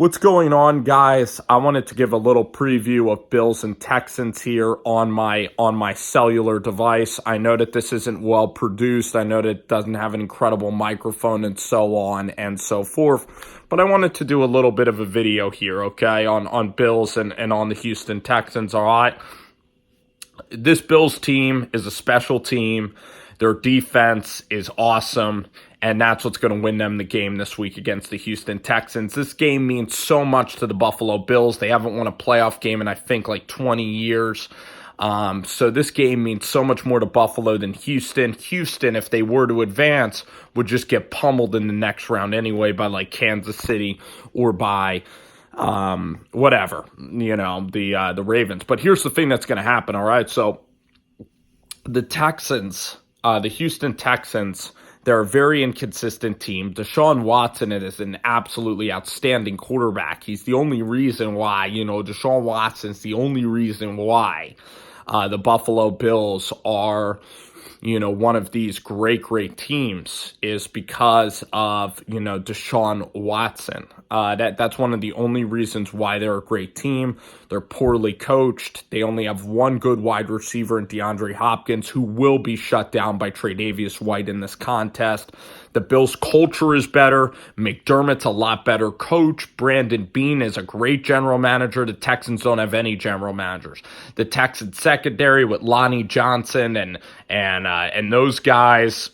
What's going on, guys? I wanted to give a little preview of Bills and Texans here on my cellular device. I know that this isn't well produced. I know that it doesn't have an incredible microphone and so on and so forth. But I wanted to do a little bit of a video here, okay, on Bills and on the Houston Texans, all right? This Bills team is a special team. Their defense is awesome, and that's what's going to win them the game this week against the Houston Texans. This game means so much to the Buffalo Bills. They haven't won a playoff game in, I think, like 20 years. So this game means so much more to Buffalo than Houston. Houston, if they were to advance, would just get pummeled in the next round anyway by like Kansas City or by whatever, the Ravens. But here's the thing that's going to happen, all right? So the Texans, the Houston Texans, they're a very inconsistent team. Deshaun Watson is an absolutely outstanding quarterback. He's the only reason why, Deshaun Watson's the only reason why the Buffalo Bills are, one of these great teams is because of, Deshaun Watson. That's one of the only reasons why they're a great team. They're poorly coached. They only have one good wide receiver in DeAndre Hopkins, who will be shut down by Tre'Davious White in this contest. The Bills' culture is better. McDermott's a lot better coach. Brandon Beane is a great general manager. The Texans don't have any general managers. The Texans secondary with Lonnie Johnson and those guys,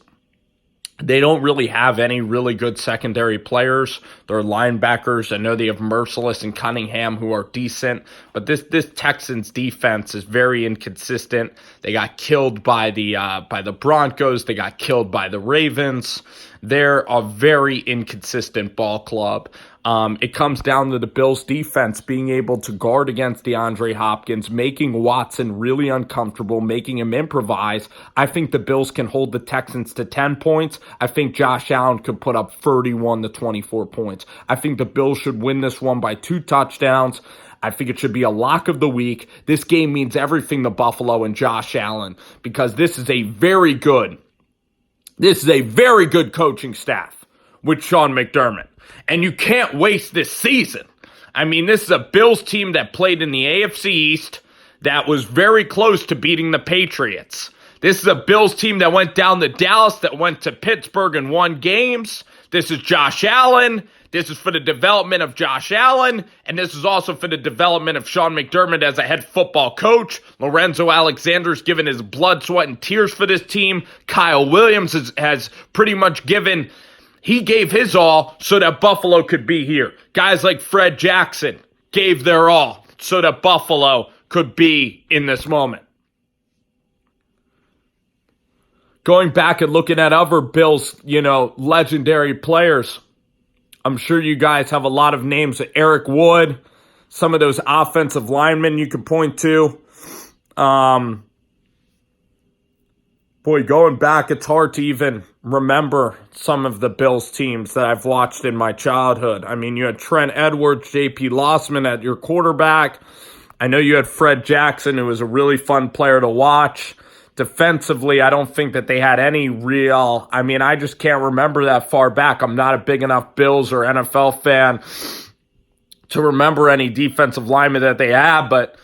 they don't really have any really good secondary players. They're linebackers. I know they have Merciless and Cunningham, who are decent, but this Texans defense is very inconsistent. They got killed by the Broncos. They got killed by the Ravens. They're a very inconsistent ball club. It comes down to the Bills' defense being able to guard against DeAndre Hopkins, making Watson really uncomfortable, making him improvise. I think the Bills can hold the Texans to 10 points. I think Josh Allen could put up 31 to 24 points. I think the Bills should win this one by 2 touchdowns. I think it should be a lock of the week. This game means everything to Buffalo and Josh Allen because this is a very good coaching staff with Sean McDermott. And you can't waste this season. I mean, this is a Bills team that played in the AFC East that was very close to beating the Patriots. This is a Bills team that went down to Dallas, that went to Pittsburgh and won games. This is Josh Allen. This is for the development of Josh Allen, and this is also for the development of Sean McDermott as a head football coach. Lorenzo Alexander's given his blood, sweat, and tears for this team. Kyle Williams has pretty much he gave his all so that Buffalo could be here. Guys like Fred Jackson gave their all so that Buffalo could be in this moment. Going back and looking at other Bills, legendary players, I'm sure you guys have a lot of names. Eric Wood, some of those offensive linemen you could point to. Going back, it's hard to even remember some of the Bills teams that I've watched in my childhood. I mean, you had Trent Edwards, J.P. Lossman at your quarterback. I know you had Fred Jackson, who was a really fun player to watch. Defensively, I don't think that they had any real... I just can't remember that far back. I'm not a big enough Bills or NFL fan to remember any defensive linemen that they had, but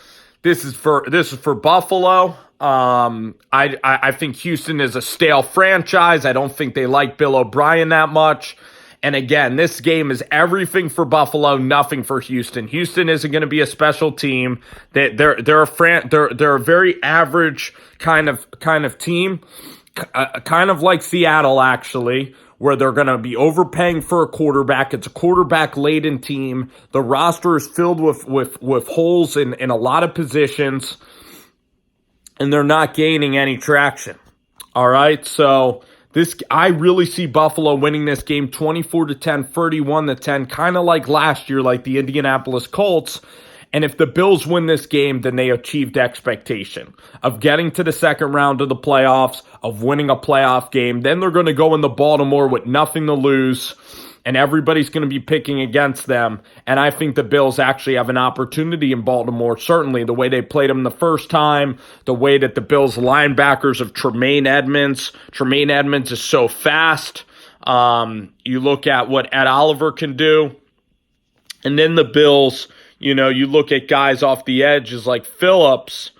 this is for Buffalo. I think Houston is a stale franchise. I don't think they like Bill O'Brien that much. And again, this game is everything for Buffalo, nothing for Houston. Houston isn't going to be a special team. They're a very average kind of team, kind of like Seattle actually, where they're going to be overpaying for a quarterback. It's a quarterback-laden team. The roster is filled with holes in a lot of positions, and they're not gaining any traction. All right, so I really see Buffalo winning this game 24-10, 31-10, kind of like last year, like the Indianapolis Colts. And if the Bills win this game, then they achieved expectation of getting to the second round of the playoffs, of winning a playoff game. Then they're going to go into Baltimore with nothing to lose, and everybody's going to be picking against them. And I think the Bills actually have an opportunity in Baltimore, certainly the way they played them the first time, the way that the Bills linebackers of Tremaine Edmonds is so fast. You look at what Ed Oliver can do. And then the Bills, you look at guys off the edges like Phillips.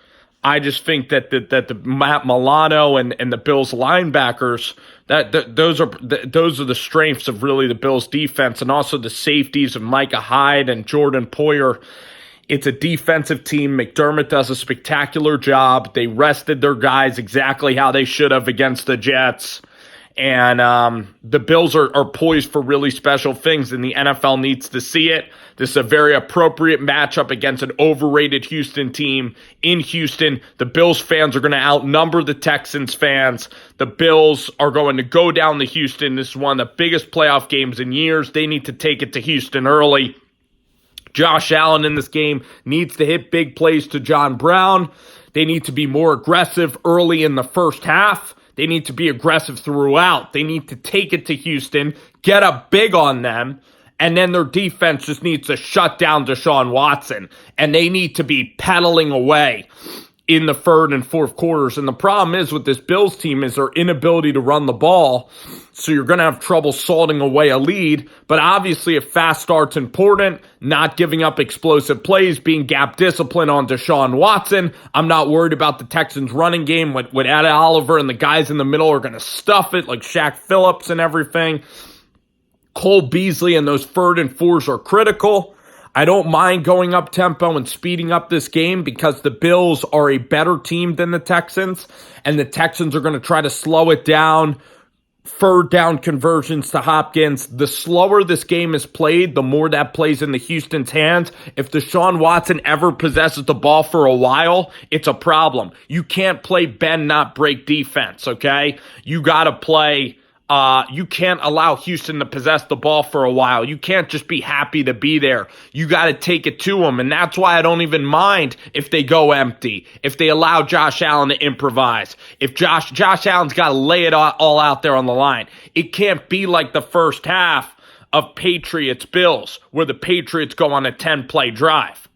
I just think that the Matt Milano and the Bills linebackers, those are the strengths of really the Bills defense, and also the safeties of Micah Hyde and Jordan Poyer. It's a defensive team. McDermott does a spectacular job. They rested their guys exactly how they should have against the Jets. And the Bills are poised for really special things, and the NFL needs to see it. This is a very appropriate matchup against an overrated Houston team in Houston. The Bills fans are going to outnumber the Texans fans. The Bills are going to go down to Houston. This is one of the biggest playoff games in years. They need to take it to Houston early. Josh Allen in this game needs to hit big plays to John Brown. They need to be more aggressive early in the first half. They need to be aggressive throughout. They need to take it to Houston, get up big on them, and then their defense just needs to shut down Deshaun Watson. And they need to be pedaling away in the third and fourth quarters. And the problem is with this Bills team is their inability to run the ball. So you're going to have trouble salting away a lead. But obviously a fast start's important, not giving up explosive plays, being gap disciplined on Deshaun Watson. I'm not worried about the Texans running game with Ed Oliver, and the guys in the middle are going to stuff it like Shaq Phillips and everything. Cole Beasley and those third and fours are critical. I don't mind going up tempo and speeding up this game because the Bills are a better team than the Texans, and the Texans are going to try to slow it down, third down conversions to Hopkins. The slower this game is played, the more that plays in the Houston's hands. If Deshaun Watson ever possesses the ball for a while, it's a problem. You can't play bend, not break defense, okay? You got to play... you can't allow Houston to possess the ball for a while. You can't just be happy to be there. You got to take it to them, and that's why I don't even mind if they go empty, if they allow Josh Allen to improvise, if Josh Allen's got to lay it all out there on the line. It can't be like the first half of Patriots-Bills, where the Patriots go on a 10-play drive.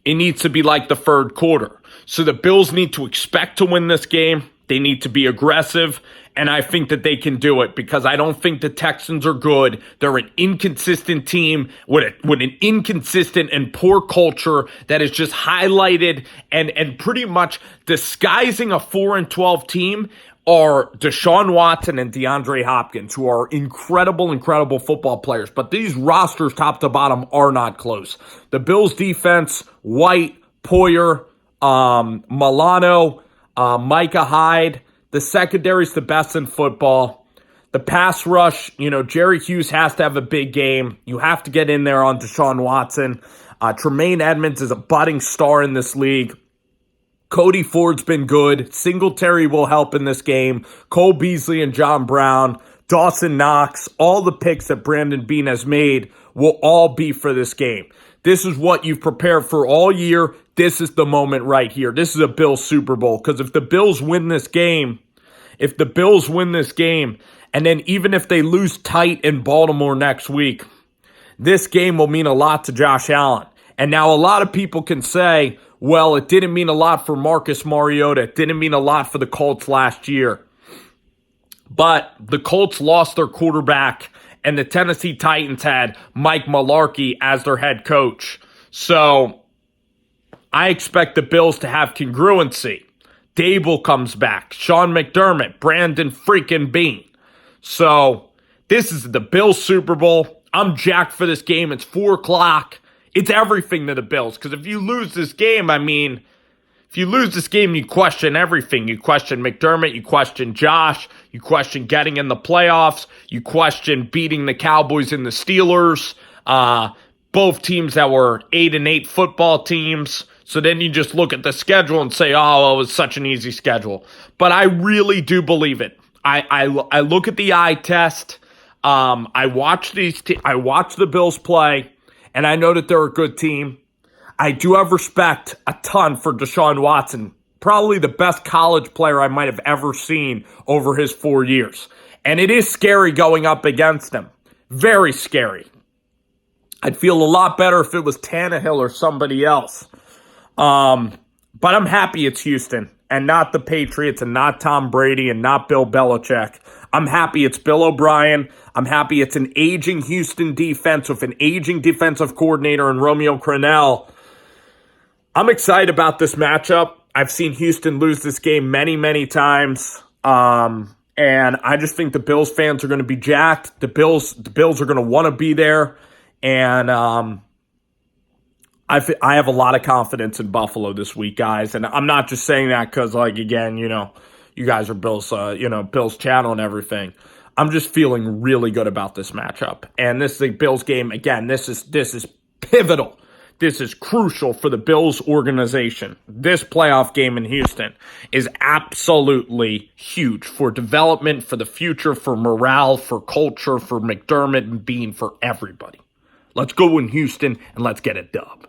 It needs to be like the third quarter. So the Bills need to expect to win this game. They need to be aggressive, and I think that they can do it because I don't think the Texans are good. They're an inconsistent team with an inconsistent and poor culture that is just highlighted and pretty much disguising a 4-12 team are Deshaun Watson and DeAndre Hopkins, who are incredible football players. But these rosters, top to bottom, are not close. The Bills' defense, White, Poyer, Milano, Micah Hyde. The secondary's the best in football. The pass rush, Jerry Hughes has to have a big game. You have to get in there on Deshaun Watson. Tremaine Edmonds is a budding star in this league. Cody Ford's been good. Singletary will help in this game. Cole Beasley and John Brown. Dawson Knox. All the picks that Brandon Beane has made will all be for this game. This is what you've prepared for all year. This is the moment right here. This is a Bills Super Bowl. Because if the Bills win this game, and then even if they lose tight in Baltimore next week, this game will mean a lot to Josh Allen. And now a lot of people can say, well, it didn't mean a lot for Marcus Mariota. It didn't mean a lot for the Colts last year. But the Colts lost their quarterback, and the Tennessee Titans had Mike Mularkey as their head coach. So I expect the Bills to have congruency. Dable comes back. Sean McDermott. Brandon freaking Beane. So this is the Bills Super Bowl. I'm jacked for this game. It's 4 o'clock. It's everything to the Bills. Because if you lose this game, you question everything. You question McDermott. You question Josh. You question getting in the playoffs. You question beating the Cowboys and the Steelers. Both teams that were 8-8 football teams. So then you just look at the schedule and say, oh, it was such an easy schedule. But I really do believe it. I look at the eye test. I watch the Bills play, and I know that they're a good team. I do have respect a ton for Deshaun Watson, probably the best college player I might have ever seen over his 4 years. And it is scary going up against him. Very scary. I'd feel a lot better if it was Tannehill or somebody else. But I'm happy it's Houston and not the Patriots and not Tom Brady and not Bill Belichick. I'm happy it's Bill O'Brien. I'm happy it's an aging Houston defense with an aging defensive coordinator in Romeo Crennel. I'm excited about this matchup. I've seen Houston lose this game many, many times. And I just think the Bills fans are going to be jacked. The Bills are going to want to be there. And I have a lot of confidence in Buffalo this week, guys. And I'm not just saying that because, like, again, you guys are Bills, Bills channel and everything. I'm just feeling really good about this matchup. And this is a Bills game. Again, this is pivotal. This is crucial for the Bills organization. This playoff game in Houston is absolutely huge for development, for the future, for morale, for culture, for McDermott and Bean, for everybody. Let's go in Houston and let's get a dub.